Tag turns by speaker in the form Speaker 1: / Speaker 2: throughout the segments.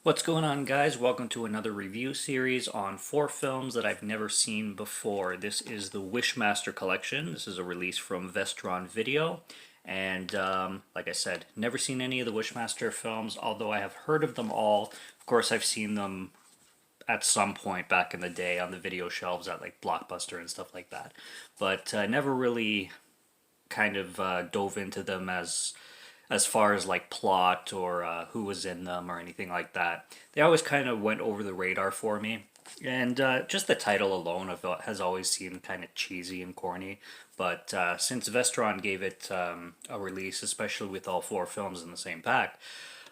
Speaker 1: What's going on, guys? Welcome to another review series on 4 films that I've never seen before. This is the Wishmaster collection. This is a release from Vestron Video. And like I said, never seen any of the Wishmaster films, although I have heard of them all. Of course, I've seen them at some point back in the day on the video shelves at like Blockbuster and stuff like that. But never really kind of dove into them as far as like plot or who was in them or anything like that. They always kind of went over the radar for me. And just the title alone has always seemed kind of cheesy and corny. But since Vestron gave it a release, especially with all 4 films in the same pack,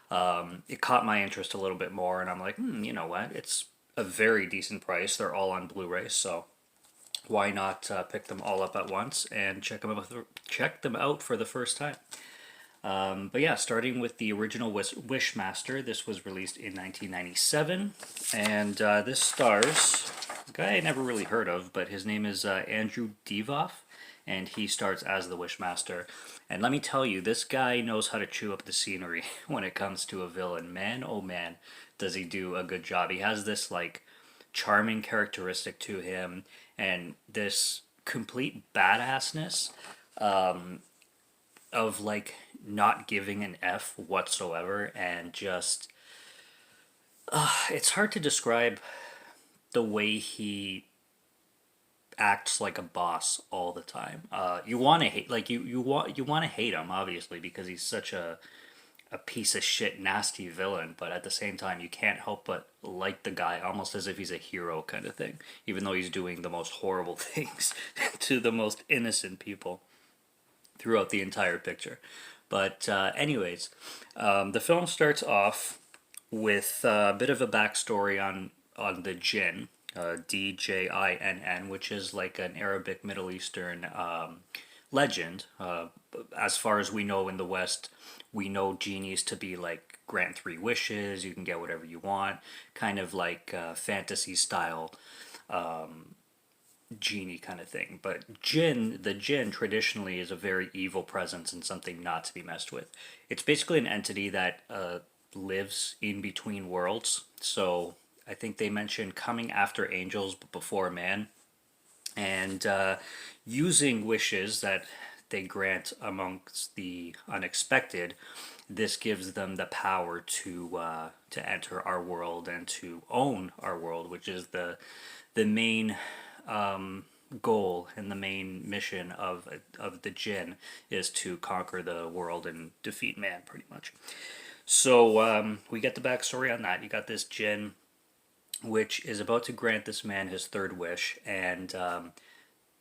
Speaker 1: it caught my interest a little bit more. And I'm like, you know what? It's a very decent price. They're all on Blu-ray, so why not pick them all up at once and check them out for the first time. But yeah, starting with the original Wishmaster, this was released in 1997, and this stars a guy I never really heard of, but his name is Andrew Divoff, and he starts as the Wishmaster. And let me tell you, this guy knows how to chew up the scenery when it comes to a villain. Man, oh man, does he do a good job. He has this like charming characteristic to him, and this complete badassness of like not giving an F whatsoever, and just it's hard to describe the way he acts like a boss all the time. You want to hate like you want to hate him obviously because he's such a piece of shit nasty villain, but at the same time you can't help but like the guy almost as if he's a hero kind of thing, even though he's doing the most horrible things to the most innocent people throughout the entire picture. But anyways, the film starts off with a bit of a backstory on the jinn, Djinn, which is like an Arabic Middle Eastern legend. As far as we know in the West, we know genies to be like grant 3 wishes, you can get whatever you want, kind of like fantasy style genie kind of thing. But the jinn traditionally is a very evil presence and something not to be messed with. It's basically an entity that lives in between worlds. So I think they mention coming after angels but before man, and using wishes that they grant amongst the unexpected. This gives them the power to enter our world and to own our world, which is the main goal and the main mission of the jinn, is to conquer the world and defeat man, pretty much. So we get the backstory on that. You got this jinn, which is about to grant this man his 3rd wish, and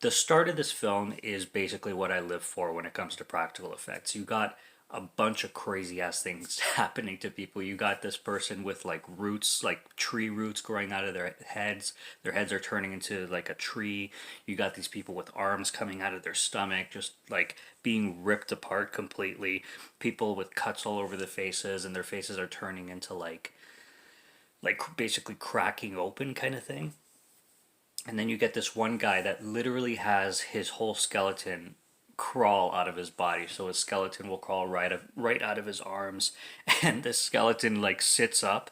Speaker 1: the start of this film is basically what I live for when it comes to practical effects. You got a bunch of crazy ass things happening to people. You got this person with like roots, like tree roots growing out of their heads. Their heads are turning into like a tree. You got these people with arms coming out of their stomach, just like being ripped apart completely. People with cuts all over the faces, and their faces are turning into like basically cracking open kind of thing. And then you get this one guy that literally has his whole skeleton crawl out of his body. So his skeleton will crawl right out of his arms, and this skeleton like sits up,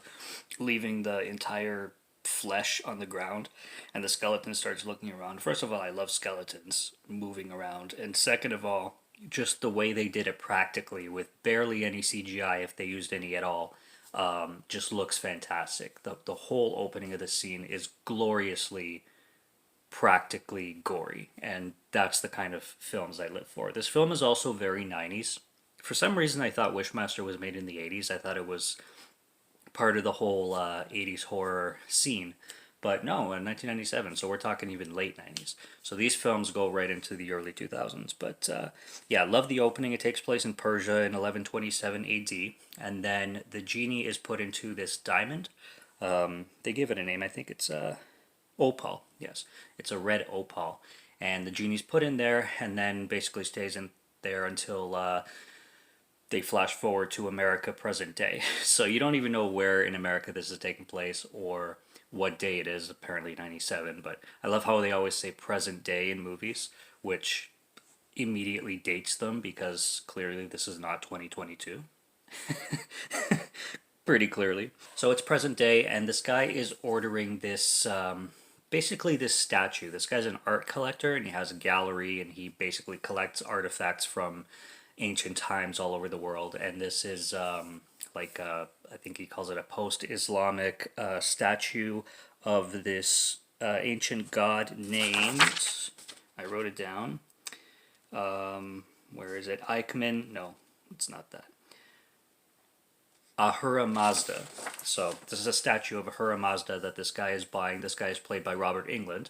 Speaker 1: leaving the entire flesh on the ground, and the skeleton starts looking around. First of all, I love skeletons moving around, and second of all, just the way they did it practically with barely any CGI, if they used any at all, just looks fantastic. The whole opening of the scene is gloriously practically gory, and that's the kind of films I live for. This film is also very 90s. For some reason, I thought Wishmaster was made in the 80s. I thought it was part of the whole 80s horror scene. But no, in 1997, so we're talking even late 90s. So these films go right into the early 2000s. But yeah, love the opening. It takes place in Persia in 1127 AD, and then the genie is put into this diamond. They give it a name. I think it's opal. Yes, it's a red opal, and the genie's put in there, and then basically stays in there until they flash forward to America present day. So you don't even know where in America this is taking place or what day it is. Apparently 97, but I love how they always say present day in movies, which immediately dates them because clearly this is not 2022. pretty clearly. So it's present day, and this guy is ordering this, basically this statue. This guy's an art collector, and he has a gallery, and he basically collects artifacts from ancient times all over the world. And this is like I think he calls it a post-Islamic statue of this ancient god named. I wrote it down. Where is it? Eichmann? No, it's not that. Ahura Mazda. So this is a statue of Ahura Mazda that this guy is buying. This guy is played by Robert Englund.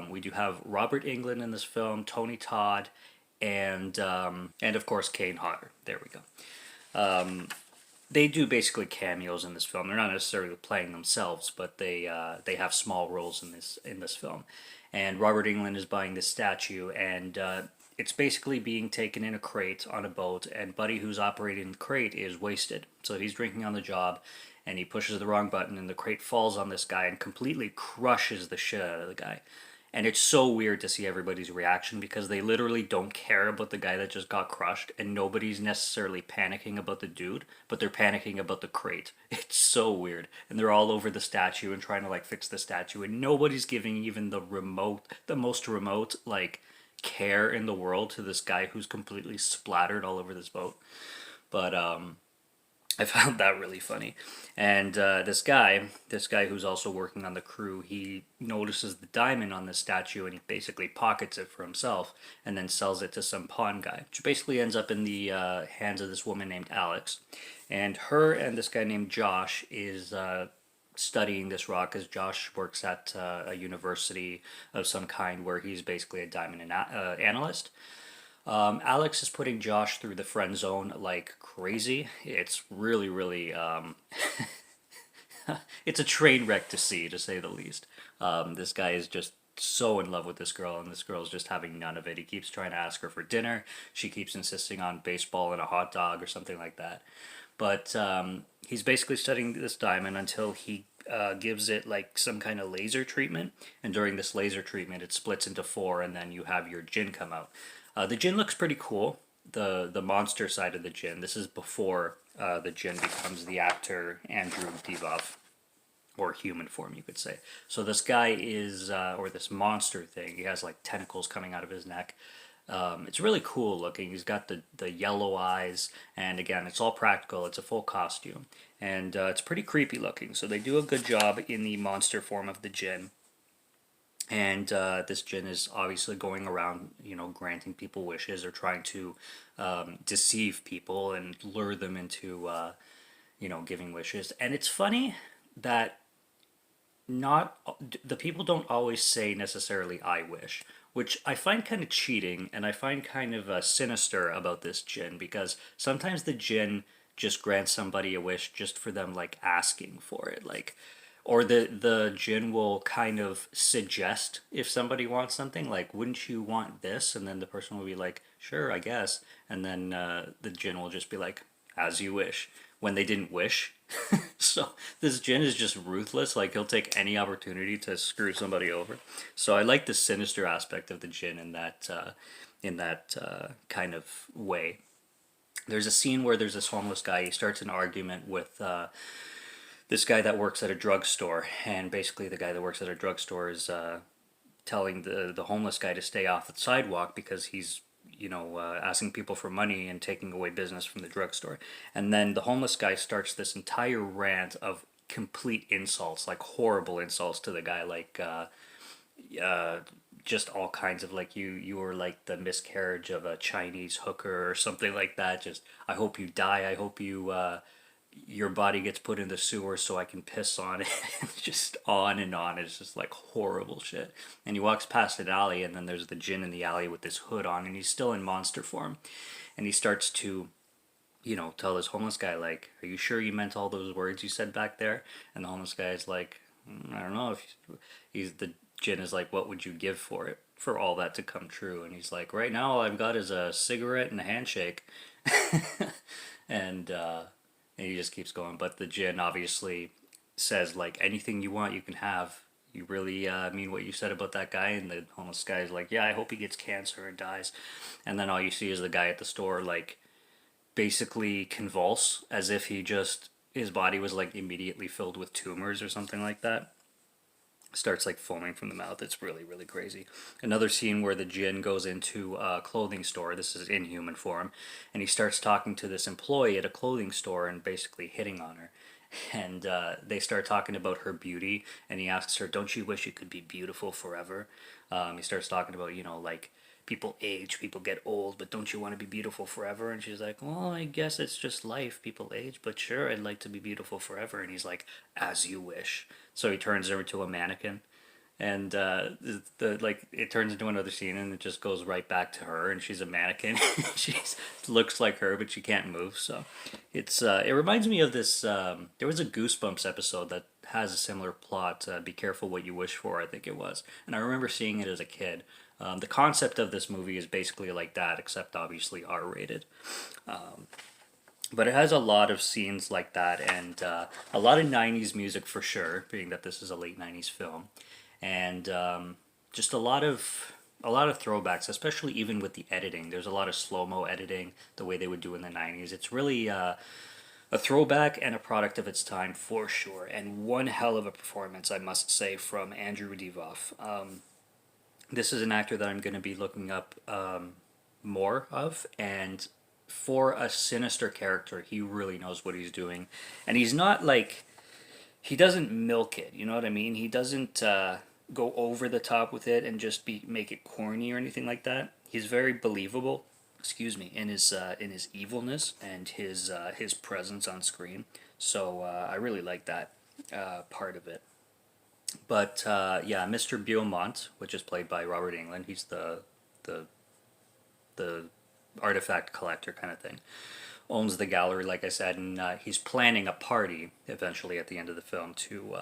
Speaker 1: We do have Robert Englund in this film, Tony Todd, and of course Kane Hodder. There we go. They do basically cameos in this film. They're not necessarily playing themselves, but they have small roles in this film. And Robert Englund is buying this statue, and it's basically being taken in a crate on a boat, and Buddy, who's operating the crate, is wasted. So he's drinking on the job, and he pushes the wrong button, and the crate falls on this guy and completely crushes the shit out of the guy. And it's so weird to see everybody's reaction because they literally don't care about the guy that just got crushed, and nobody's necessarily panicking about the dude, but they're panicking about the crate. It's so weird. And they're all over the statue and trying to like fix the statue, and nobody's giving even the most remote like care in the world to this guy who's completely splattered all over this boat. But I found that really funny. And this guy who's also working on the crew, he notices the diamond on the statue and he basically pockets it for himself and then sells it to some pawn guy, which basically ends up in the hands of this woman named Alex. And her and this guy named Josh is studying this rock, as Josh works at a university of some kind where he's basically a diamond analyst. Alex is putting Josh through the friend zone like crazy. It's really, really, it's a train wreck to see, to say the least. This guy is just so in love with this girl, and this girl's just having none of it. He keeps trying to ask her for dinner. She keeps insisting on baseball and a hot dog or something like that. But he's basically studying this diamond until he gives it like some kind of laser treatment. And during this laser treatment, it splits into four, and then you have your djinn come out. The djinn looks pretty cool. The monster side of the djinn. This is before the djinn becomes the actor Andrew Divoff, or human form, you could say. So this guy is, or this monster thing, he has like tentacles coming out of his neck. It's really cool looking. He's got the yellow eyes, and again, it's all practical. It's a full costume, and it's pretty creepy looking. So they do a good job in the monster form of the djinn. And this djinn is obviously going around, granting people wishes or trying to deceive people and lure them into, giving wishes. And it's funny that the people don't always say necessarily "I wish," which I find kind of cheating, and I find kind of sinister about this djinn, because sometimes the djinn just grants somebody a wish just for them like asking for it, like. Or the djinn will kind of suggest if somebody wants something, like, wouldn't you want this? And then the person will be like, sure, I guess. And then the djinn will just be like, as you wish, when they didn't wish. So this djinn is just ruthless. Like, he'll take any opportunity to screw somebody over. So I like the sinister aspect of the djinn in that kind of way. There's a scene where there's this homeless guy. He starts an argument with this guy that works at a drugstore, and basically the guy that works at a drugstore is telling the homeless guy to stay off the sidewalk because he's asking people for money and taking away business from the drugstore. And then the homeless guy starts this entire rant of complete insults, like horrible insults to the guy, like just all kinds of like you were like the miscarriage of a Chinese hooker or something like that. Just, I hope you die. I hope your body gets put in the sewer so I can piss on it. Just on and on. It's just like horrible shit. And he walks past an alley, and then there's the djinn in the alley with this hood on, and he's still in monster form. And he starts to, tell this homeless guy, like, are you sure you meant all those words you said back there? And the homeless guy is like, I don't know. The djinn is like, what would you give for it? For all that to come true? And he's like, right now all I've got is a cigarette and a handshake. and he just keeps going. But the djinn obviously says, like, anything you want, you can have. You really mean what you said about that guy? And the homeless guy is like, yeah, I hope he gets cancer and dies. And then all you see is the guy at the store, like, basically convulse as if he just his body was like immediately filled with tumors or something like that. Starts like foaming from the mouth. It's really, really crazy. Another scene where the Jinn goes into a clothing store. This is in human form, and he starts talking to this employee at a clothing store and basically hitting on her. And they start talking about her beauty, and he asks her, "Don't you wish you could be beautiful forever?" He starts talking about, like people age, people get old, but don't you want to be beautiful forever? And she's like, "Well, I guess it's just life. People age, but sure, I'd like to be beautiful forever." And he's like, "As you wish." So he turns her into a mannequin, and the like it turns into another scene, and it just goes right back to her, and she's a mannequin. She looks like her, but she can't move. So it reminds me of this. There was a Goosebumps episode that has a similar plot. Be careful what you wish for, I think it was, and I remember seeing it as a kid. The concept of this movie is basically like that, except obviously R rated. But it has a lot of scenes like that, and a lot of '90s music for sure, being that this is a late '90s film, and just a lot of throwbacks, especially even with the editing. There's a lot of slow mo editing, the way they would do in the '90s. It's really a throwback and a product of its time for sure, and one hell of a performance, I must say, from Andrew Divoff. This is an actor that I'm going to be looking up more of, and for a sinister character, he really knows what he's doing, and he's not like he doesn't milk it. You know what I mean? He doesn't go over the top with it and just make it corny or anything like that. He's very believable. Excuse me, in his evilness and his presence on screen. So I really like that part of it. But yeah, Mr. Beaumont, which is played by Robert Englund, he's the the artifact collector kind of thing. Owns the gallery, like I said, and he's planning a party eventually at the end of the film to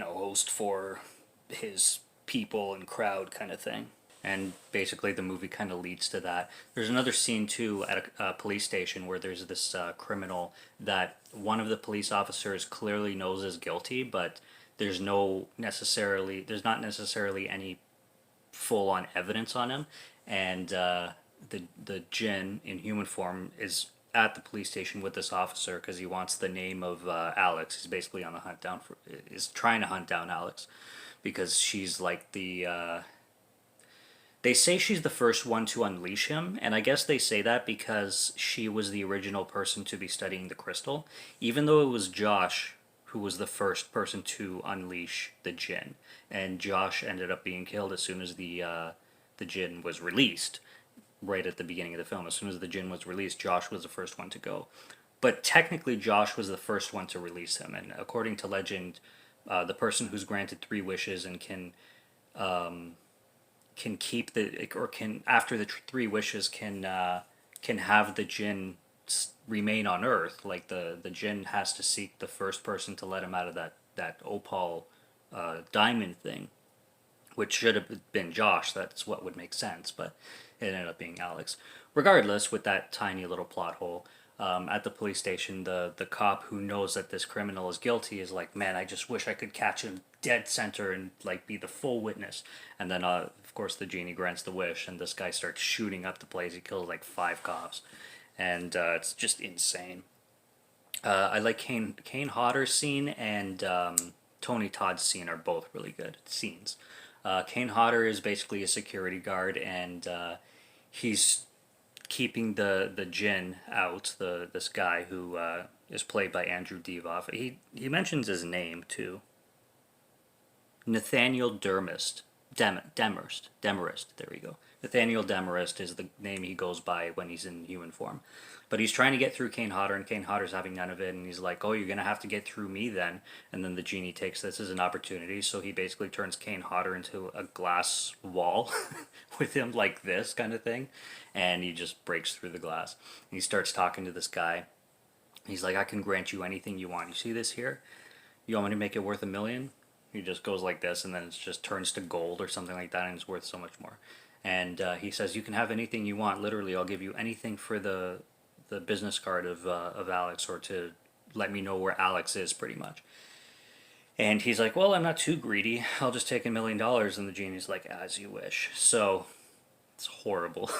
Speaker 1: host for his people and crowd kind of thing. And basically, the movie kind of leads to that. There's another scene too at a police station where there's this criminal that one of the police officers clearly knows is guilty, but there's not necessarily any full on evidence on him, and the Jinn in human form is at the police station with this officer because he wants the name of Alex. He's basically on the hunt down for is trying to hunt down Alex because she's like they say she's the first one to unleash him, and I guess they say that because she was the original person to be studying the crystal, even though it was Josh who was the first person to unleash the Jinn, and Josh ended up being killed as soon as the Jinn was released. Right at the beginning of the film, as soon as the Jinn was released, Josh was the first one to go. But technically, Josh was the first one to release him, and according to legend, the person who's granted 3 wishes and can keep or can after the 3 wishes can have the Jinn remain on Earth. Like the Jinn has to seek the first person to let him out of that opal diamond thing, which should have been Josh. That's what would make sense, but it ended up being Alex. Regardless, with that tiny little plot hole, at the police station, the cop who knows that this criminal is guilty is like, "Man, I just wish I could catch him dead center and like be the full witness." And then, of course, the genie grants the wish, and this guy starts shooting up the place. He kills like 5 cops, and it's just insane. I like Kane Hodder's scene and Tony Todd's scene are both really good scenes. Kane Hodder is basically a security guard, and he's keeping the Jinn out. This guy who is played by Andrew Divoff. He mentions his name too. Nathaniel Demarest. There we go. Nathaniel Demarest is the name he goes by when he's in human form. But he's trying to get through Kane Hodder, and Kane Hodder's having none of it, and he's like, "Oh, you're going to have to get through me then." And then the genie takes this as an opportunity, so he basically turns Kane Hodder into a glass wall with him like this kind of thing, and he just breaks through the glass. And he starts talking to this guy. He's like, "I can grant you anything you want. You see this here? You want me to make it worth $1 million?" He just goes like this, and then it just turns to gold or something like that, and it's worth so much more. And he says, "You can have anything you want. Literally, I'll give you anything for the business card of Alex, or to let me know where Alex is, pretty much." And he's like, "Well, I'm not too greedy. I'll just take $1 million." And the genie's like, "As you wish." So It's horrible.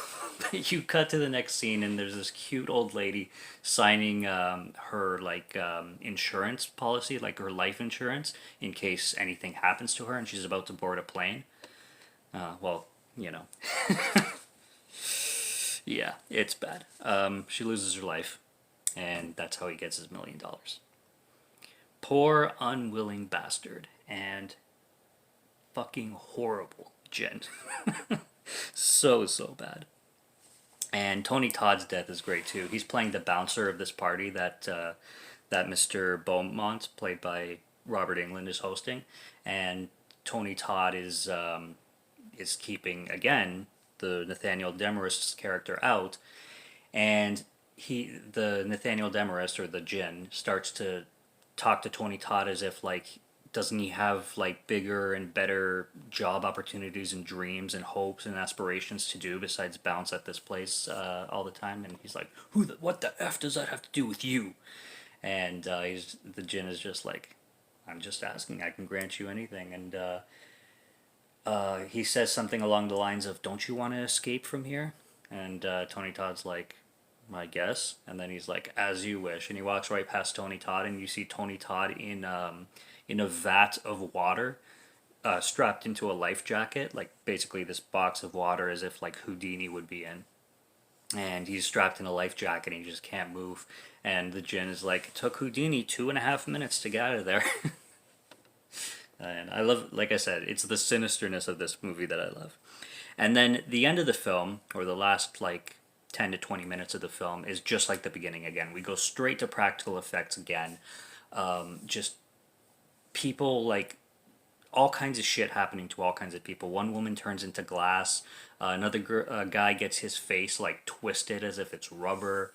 Speaker 1: You cut to the next scene, and there's this cute old lady signing her like insurance policy, like her life insurance, in case anything happens to her, and she's about to board a plane. Well, you know, yeah, it's bad. She loses her life, and that's how he gets his $1 million. Poor unwilling bastard, and fucking horrible, Jen. So bad. And Tony Todd's death is great too. He's playing the bouncer of this party that Mr. Beaumont, played by Robert Englund, is hosting, and Tony Todd is keeping again the Nathaniel Demarest's character out, and the Nathaniel Demarest, or the Jinn, starts to talk to Tony Todd as if like, doesn't he have like bigger and better job opportunities and dreams and hopes and aspirations to do besides bounce at this place all the time? And he's like, what the f does that have to do with you? And the Jinn is just like, I'm just asking. I can grant you anything. And he says something along the lines of, "Don't you want to escape from here?" And Tony Todd's like, "I guess." And then he's like, "As you wish." And he walks right past Tony Todd, and you see Tony Todd in a vat of water, strapped into a life jacket, like basically this box of water, as if like Houdini would be in. And he's strapped in a life jacket, and he just can't move. And the Jinn is like, "It took Houdini 2.5 minutes to get out of there." And I love, like I said, it's the sinisterness of this movie that I love. And then the end of the film, or the last like 10 to 20 minutes of the film, is just like the beginning again. We go straight to practical effects again. Just people, like, all kinds of shit happening to all kinds of people. One woman turns into glass. Another guy gets his face like twisted as if it's rubber.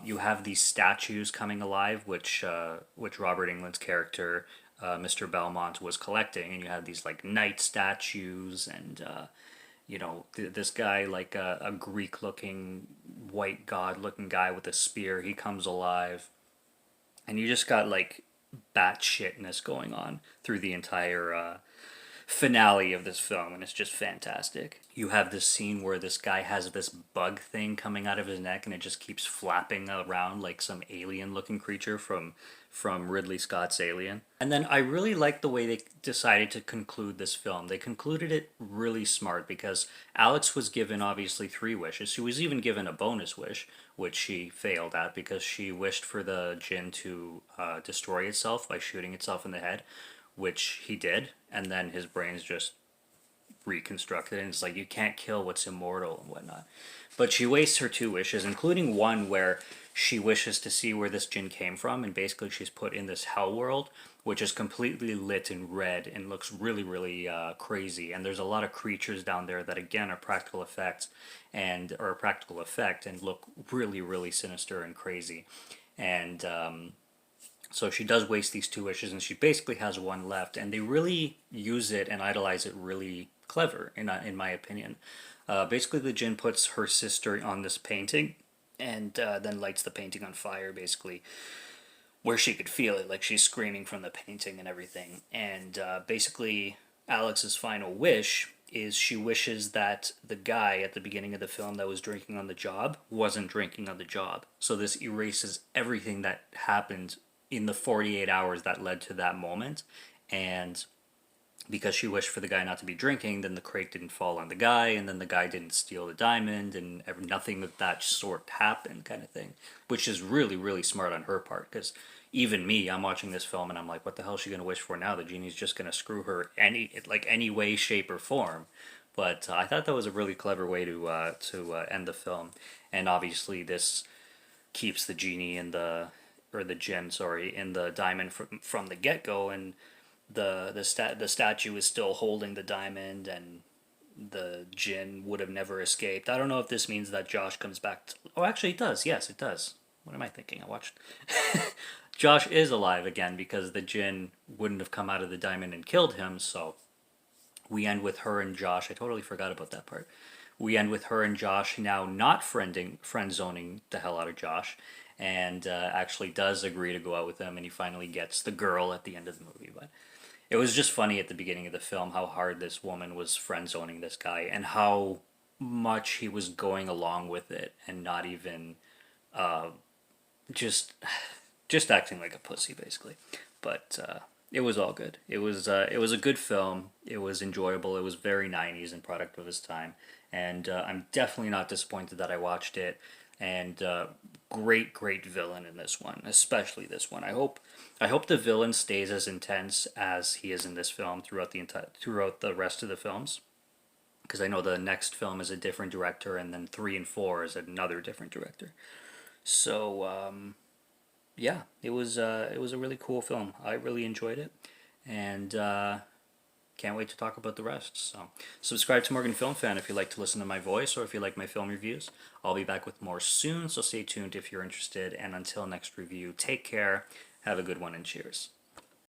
Speaker 1: You have these statues coming alive, which Robert Englund's character, Mr. Belmont, was collecting, and you have these like knight statues, and this guy, like a Greek-looking, white god-looking guy with a spear. He comes alive, and you just got like batshitness going on through the entire finale of this film, and it's just fantastic. You have this scene where this guy has this bug thing coming out of his neck, and it just keeps flapping around like some alien-looking creature from Ridley Scott's Alien. And then I really like the way they decided to conclude this film. They concluded it really smart, because Alex was given obviously 3 wishes. She was even given a bonus wish, which she failed at because she wished for the Jinn to destroy itself by shooting itself in the head, which he did, and then his brain's just reconstructed, and it's like, you can't kill what's immortal and whatnot. But she wastes her 2 wishes, including one where she wishes to see where this Jinn came from, and basically she's put in this hell world, which is completely lit in red and looks really, really crazy. And there's a lot of creatures down there that again are practical effects, and or a practical effect, and look really, really sinister and crazy. And so she does waste these 2 wishes, and she basically has one left. And they really use it and idolize it really clever, in my opinion. Basically, the Jinn puts her sister on this painting, and then lights the painting on fire, basically, where she could feel it, like she's screaming from the painting and everything. And basically, Alex's final wish is she wishes that the guy at the beginning of the film that was drinking on the job wasn't drinking on the job. So this erases everything that happened in the 48 hours that led to that moment. And because she wished for the guy not to be drinking, then the crate didn't fall on the guy, and then the guy didn't steal the diamond, and nothing of that sort happened, kind of thing. Which is really, really smart on her part, because even me, I'm watching this film and I'm like, what the hell is she going to wish for now? The genie's just going to screw her any way, shape, or form. But I thought that was a really clever way to end the film. And obviously this keeps the genie in the, or the Jinn, sorry, in the diamond from the get-go, and the statue is still holding the diamond, and the Jinn would have never escaped. I don't know if this means that Josh comes back to... Oh, actually it does. Yes, it does. What am I thinking? I watched... Josh is alive again, because the Jinn wouldn't have come out of the diamond and killed him, so we end with her and Josh. I totally forgot about that part. We end with her and Josh now not friend-zoning the hell out of Josh, and actually does agree to go out with him, and he finally gets the girl at the end of the movie. But it was just funny at the beginning of the film how hard this woman was friend-zoning this guy, and how much he was going along with it and not even just just acting like a pussy basically. But it was all good. It was a good film. It was enjoyable. It was very 90s and product of his time. And I'm definitely not disappointed that I watched it. And great villain in this one, especially this one. I hope the villain stays as intense as he is in this film throughout the rest of the films, because I know the next film is a different director, and then 3 and 4 is another different director. So yeah, it was a really cool film. I really enjoyed it, and can't wait to talk about the rest. So subscribe to Morgan Film Fan if you like to listen to my voice or if you like my film reviews. I'll be back with more soon, so stay tuned if you're interested. And until next review, take care, have a good one, and cheers.